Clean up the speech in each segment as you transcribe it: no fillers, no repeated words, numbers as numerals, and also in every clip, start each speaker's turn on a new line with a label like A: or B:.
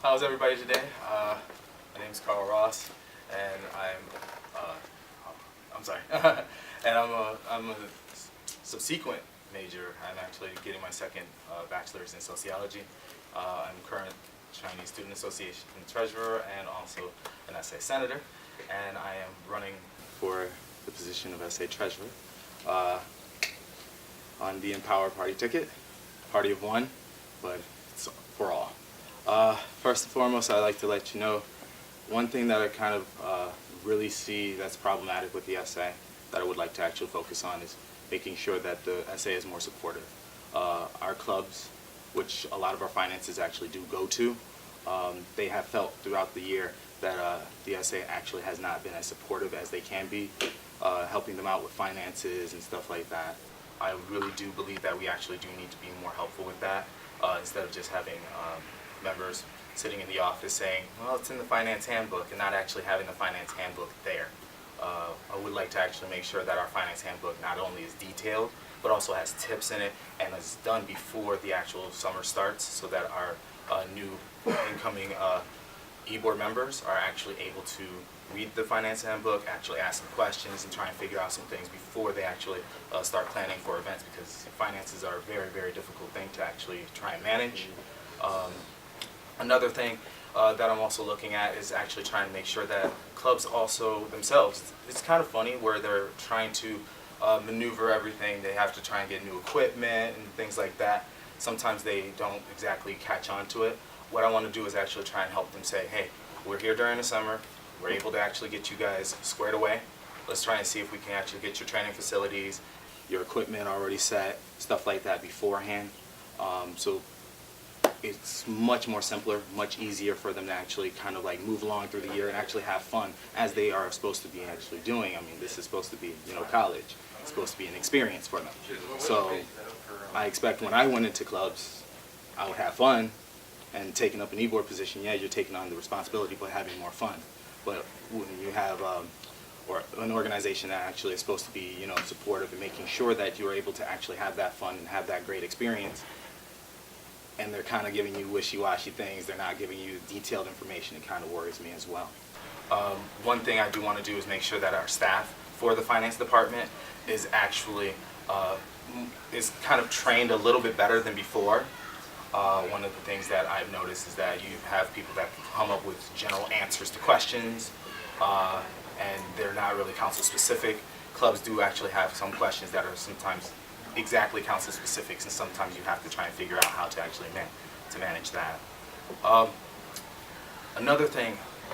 A: How's everybody today? My name is Carl Ross, and I'm sorry, and I'm a subsequent major. I'm actually getting my second bachelor's in sociology. I'm current Chinese Student Association treasurer and also an SA senator, and I am running for the position of SA treasurer on the Empower Party ticket, party of one, but it's for all. First and foremost, I'd like to let you know one thing that I kind of really see that's problematic with the SA that I would like to actually focus on is making sure that the SA is more supportive. Our clubs, which a lot of our finances actually do go to, they have felt throughout the year that the SA actually has not been as supportive as they can be, helping them out with finances and stuff like that. I really do believe that we actually do need to be more helpful with that instead of just having members sitting in the office saying, well, it's in the finance handbook, and not actually having the finance handbook there. I would like to actually make sure that our finance handbook not only is detailed, but also has tips in it and is done before the actual summer starts so that our new incoming e-board members are actually able to read the finance handbook, actually ask some questions and try and figure out some things before they actually start planning for events, because finances are a very, very difficult thing to actually try and manage. Another thing that I'm also looking at is actually trying to make sure that clubs also themselves, it's kind of funny where they're trying to maneuver everything. They have to try and get new equipment and things like that. Sometimes they don't exactly catch on to it. What I want to do is actually try and help them say, hey, we're here during the summer. We're able to actually get you guys squared away. Let's try and see if we can actually get your training facilities, your equipment already set, stuff like that beforehand. So it's much more simpler, much easier for them to actually kind of like move along through the year and actually have fun as they are supposed to be actually doing. I mean, this is supposed to be, college. It's supposed to be an experience for them. So I expect when I went into clubs, I would have fun, and taking up an e-board position, yeah, you're taking on the responsibility, but having more fun. But when you have or an organization that actually is supposed to be, supportive and making sure that you're able to actually have that fun and have that great experience, and they're kind of giving you wishy-washy things, they're not giving you detailed information, it kind of worries me as well. One thing I do want to do is make sure that our staff for the finance department is actually is kind of trained a little bit better than before. One of the things that I've noticed is that you have people that can come up with general answers to questions, and they're not really council specific. Clubs do actually have some questions that are sometimes exactly council specifics, and sometimes you have to try and figure out how to actually manage that. Another thing,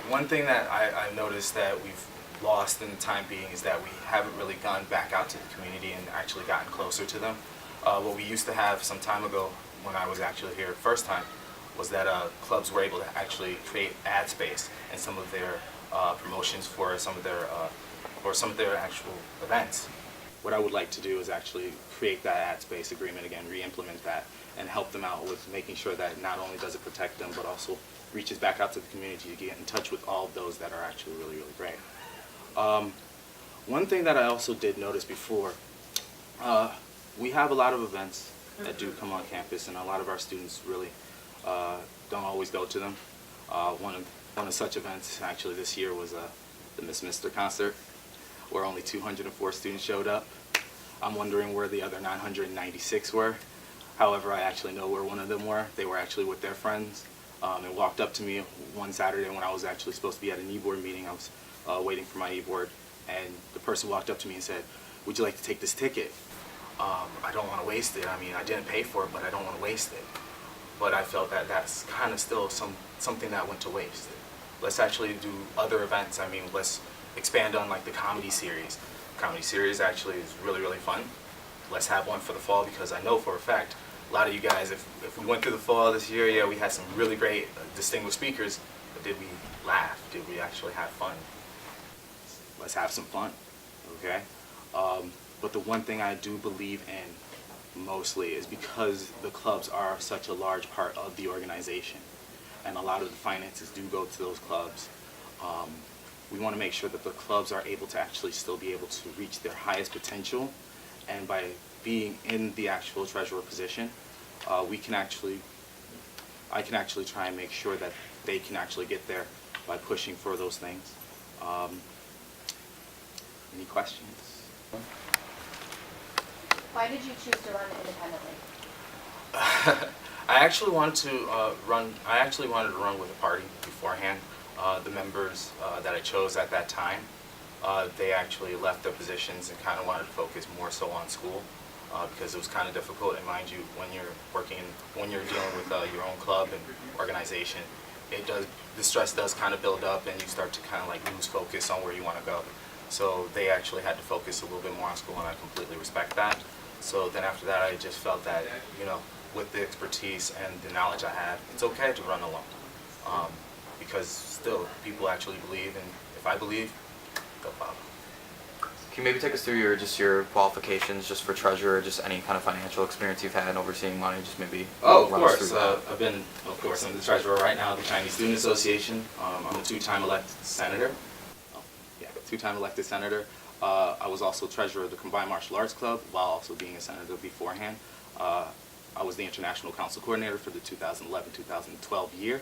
A: one thing that I've noticed that we've lost in the time being is that we haven't really gone back out to the community and actually gotten closer to them. What we used to have some time ago when I was actually here the first time was that clubs were able to actually create ad space in some of their promotions for some of their actual events. What I would like to do is actually create that ad space agreement again, re-implement that, and help them out with making sure that not only does it protect them, but also reaches back out to the community to get in touch with all of those that are actually really, really great. One thing that I also did notice before, we have a lot of events that do come on campus, and a lot of our students really don't always go to them. One of such events actually this year was the Miss Mister concert, where only 204 students showed up. I'm wondering where the other 996 were. However, I actually know where one of them were. They were actually with their friends and walked up to me one Saturday when I was actually supposed to be at an e-board meeting. I was waiting for my e-board, and the person walked up to me and said, would you like to take this ticket? I don't want to waste it. I mean, I didn't pay for it, but I don't want to waste it. But I felt that that's kind of still something that went to waste. Let's actually do other events. I mean, let's expand on like the comedy series. Comedy series actually is really, really fun. Let's have one for the fall, because I know for a fact a lot of you guys, if we went through the fall this year, yeah, we had some really great distinguished speakers, but did we laugh? Did we actually have fun? Let's have some fun, okay? But the one thing I do believe in mostly is because the clubs are such a large part of the organization, and a lot of the finances do go to those clubs. We want to make sure that the clubs are able to actually still be able to reach their highest potential, and by being in the actual treasurer position, I can actually try and make sure that they can actually get there by pushing for those things. Any questions?
B: Why did you choose to run independently?
A: I actually wanted to run. I actually wanted to run with a party beforehand. The members that I chose at that time, they actually left their positions and kind of wanted to focus more so on school because it was kind of difficult. And mind you, when you're when you're dealing with your own club and organization, the stress does kind of build up, and you start to kind of like lose focus on where you want to go. So they actually had to focus a little bit more on school, and I completely respect that. So then after that, I just felt that, with the expertise and the knowledge I have, it's okay to run alone. Because still, people actually believe, and if I believe, they'll follow.
C: Can you maybe take us through your qualifications just for treasurer, just any kind of financial experience you've had in overseeing money, just maybe
A: Oh, of
C: run us
A: course.
C: through that?
A: I'm the treasurer right now of the Chinese Student Association. I'm a two-time elected senator. Two-time elected senator. I was also treasurer of the Combined Martial Arts Club while also being a senator beforehand. I was the international council coordinator for the 2011-2012 year.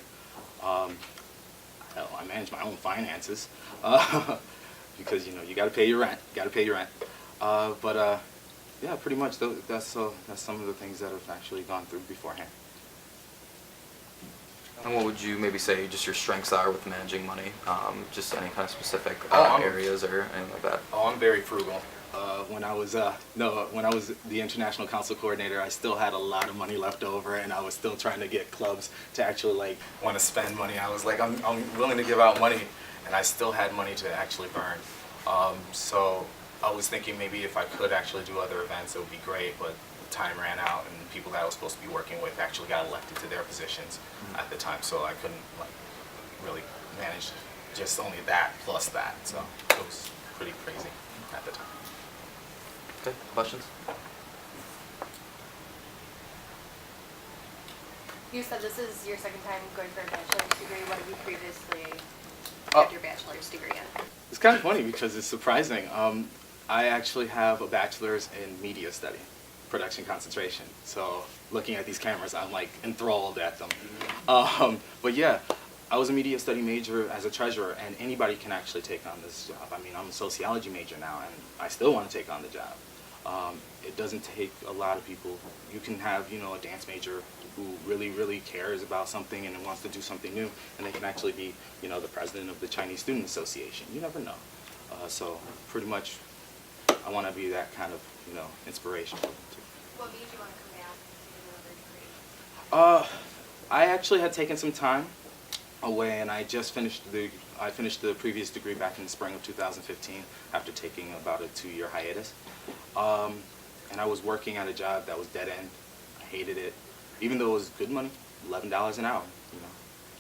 A: I manage my own finances because you got to pay your rent. Yeah, pretty much that's some of the things that I've actually gone through beforehand.
C: And what would you maybe say just your strengths are with managing money? Just any kind of specific areas or anything like that?
A: Oh, I'm very frugal. When I was the international council coordinator, I still had a lot of money left over, and I was still trying to get clubs to actually want to spend money. I was like, I'm willing to give out money, and I still had money to actually burn. So I was thinking maybe if I could actually do other events, it would be great, but time ran out, and people that I was supposed to be working with actually got elected to their positions at the time, so I couldn't really manage just only that plus that, so it was pretty crazy at the time.
C: Okay, questions?
B: You said this is your second time going for a bachelor's degree. What have you previously
A: Oh.
B: got your bachelor's degree in?
A: It's kind of funny because it's surprising. I actually have a bachelor's in media study, production concentration. So looking at these cameras, I'm like enthralled at them. But yeah, I was a media study major as a treasurer, and anybody can actually take on this job. I mean, I'm a sociology major now, and I still want to take on the job. It doesn't take a lot of people. You can have, a dance major who really cares about something and wants to do something new, and they can actually be, the president of the Chinese Student Association. You never know. So pretty much, I want to be that kind of, inspiration.
B: What made you want to come back to do another degree?
A: I actually had taken some time away, and I finished the previous degree back in the spring of 2015 after taking about a 2-year hiatus. And I was working at a job that was dead end. I hated it, even though it was good money, $11 an hour.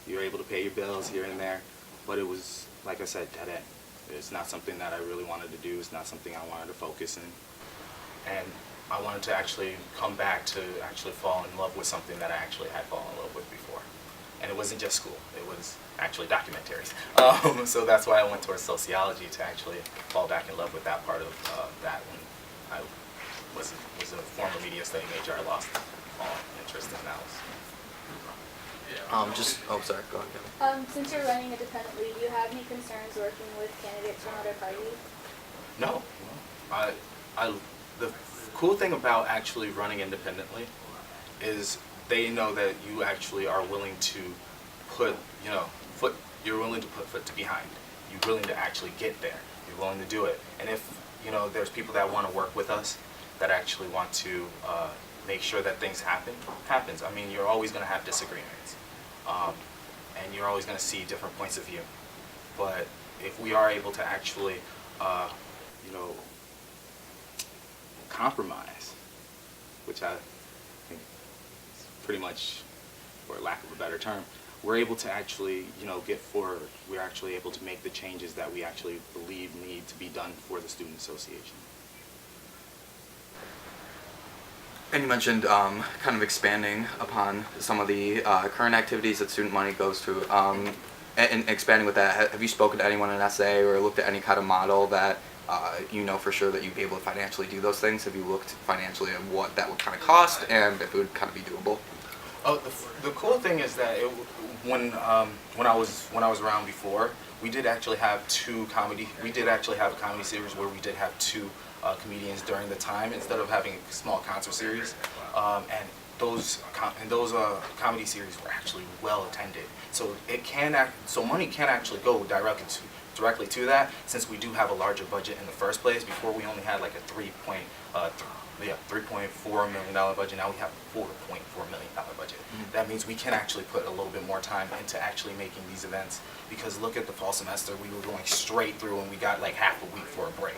A: You were able to pay your bills here and there, but it was, like I said, dead end. It's not something that I really wanted to do. It's not something I wanted to focus in. And I wanted to actually come back to actually fall in love with something that I actually had fallen in love with before. And it wasn't just school, it was actually documentaries. So that's why I went towards sociology, to actually fall back in love with that part of that. When I was a former media study major, I lost all interest in that.
C: Sorry, go ahead.
D: Since you're running independently, do you have any concerns working with candidates from other parties?
A: No. The cool thing about actually running independently is they know that you actually are willing to put, you're willing to put foot to behind. You're willing to actually get there. You're willing to do it. And if, there's people that want to work with us, that actually want to make sure that things happens. I mean, you're always going to have disagreements. And you're always going to see different points of view. But if we are able to actually, compromise, which I think is pretty much, for lack of a better term, we're able to actually, get forward. We're actually able to make the changes that we actually believe need to be done for the Student Association.
C: And you mentioned kind of expanding upon some of the current activities that student money goes to. And expanding with that, have you spoken to anyone in SA or looked at any kind of model that for sure that you'd be able to financially do those things? Have you looked financially at what that would kind of cost and if it would kind of be doable?
A: Oh, the cool thing is that when I was around before, we did actually have we did actually have a comedy series where we did have two comedians during the time instead of having a small concert series, and those comedy series were actually well attended. So money can actually go directly to that, since we do have a larger budget in the first place. Before we only had like a $3.4 million budget. Now we have a $4.4 million budget. That means we can actually put a little bit more time into actually making these events, because look at the fall semester, we were going straight through and we got like half a week for a break.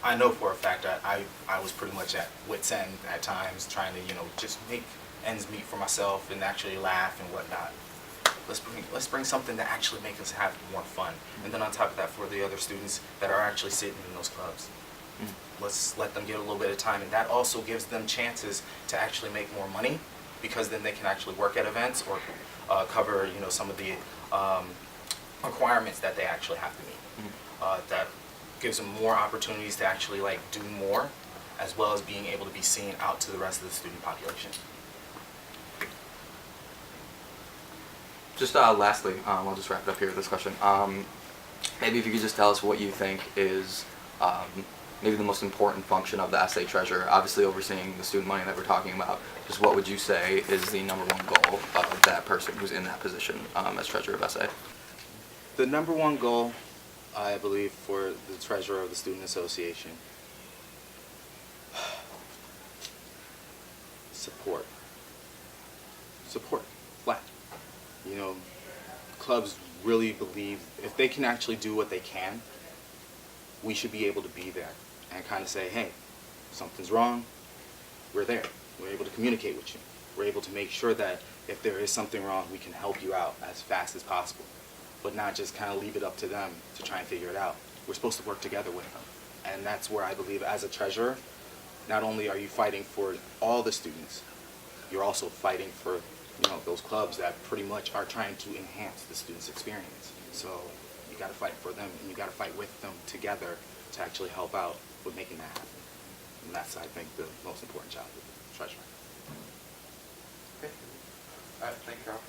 A: I know for a fact that I was pretty much at wit's end at times, trying to, just make ends meet for myself and actually laugh and whatnot. Let's bring something to actually make us have more fun. And then on top of that, for the other students that are actually sitting in those clubs, let's let them get a little bit of time, and that also gives them chances to actually make more money, because then they can actually work at events or cover some of the requirements that they actually have to meet. That gives them more opportunities to actually do more, as well as being able to be seen out to the rest of the student population.
C: Just lastly, I'll just wrap it up here with this question. Maybe if you could just tell us what you think is maybe the most important function of the SA treasurer, obviously overseeing the student money that we're talking about. Just what would you say is the number one goal of that person who's in that position as treasurer of SA?
A: The number one goal, I believe, for the treasurer of the Student Association, support. Support, flat. Clubs really believe if they can actually do what they can, we should be able to be there and kind of say, hey, something's wrong, we're there. We're able to communicate with you. We're able to make sure that if there is something wrong, we can help you out as fast as possible, but not just kind of leave it up to them to try and figure it out. We're supposed to work together with them. And that's where I believe, as a treasurer, not only are you fighting for all the students, you're also fighting for those clubs that pretty much are trying to enhance the students' experience. So you got to fight for them, and you got to fight with them together to actually help out with making that happen. And that's, I think, the most important job of the treasurer.
C: Okay. All right, thank you, Carl.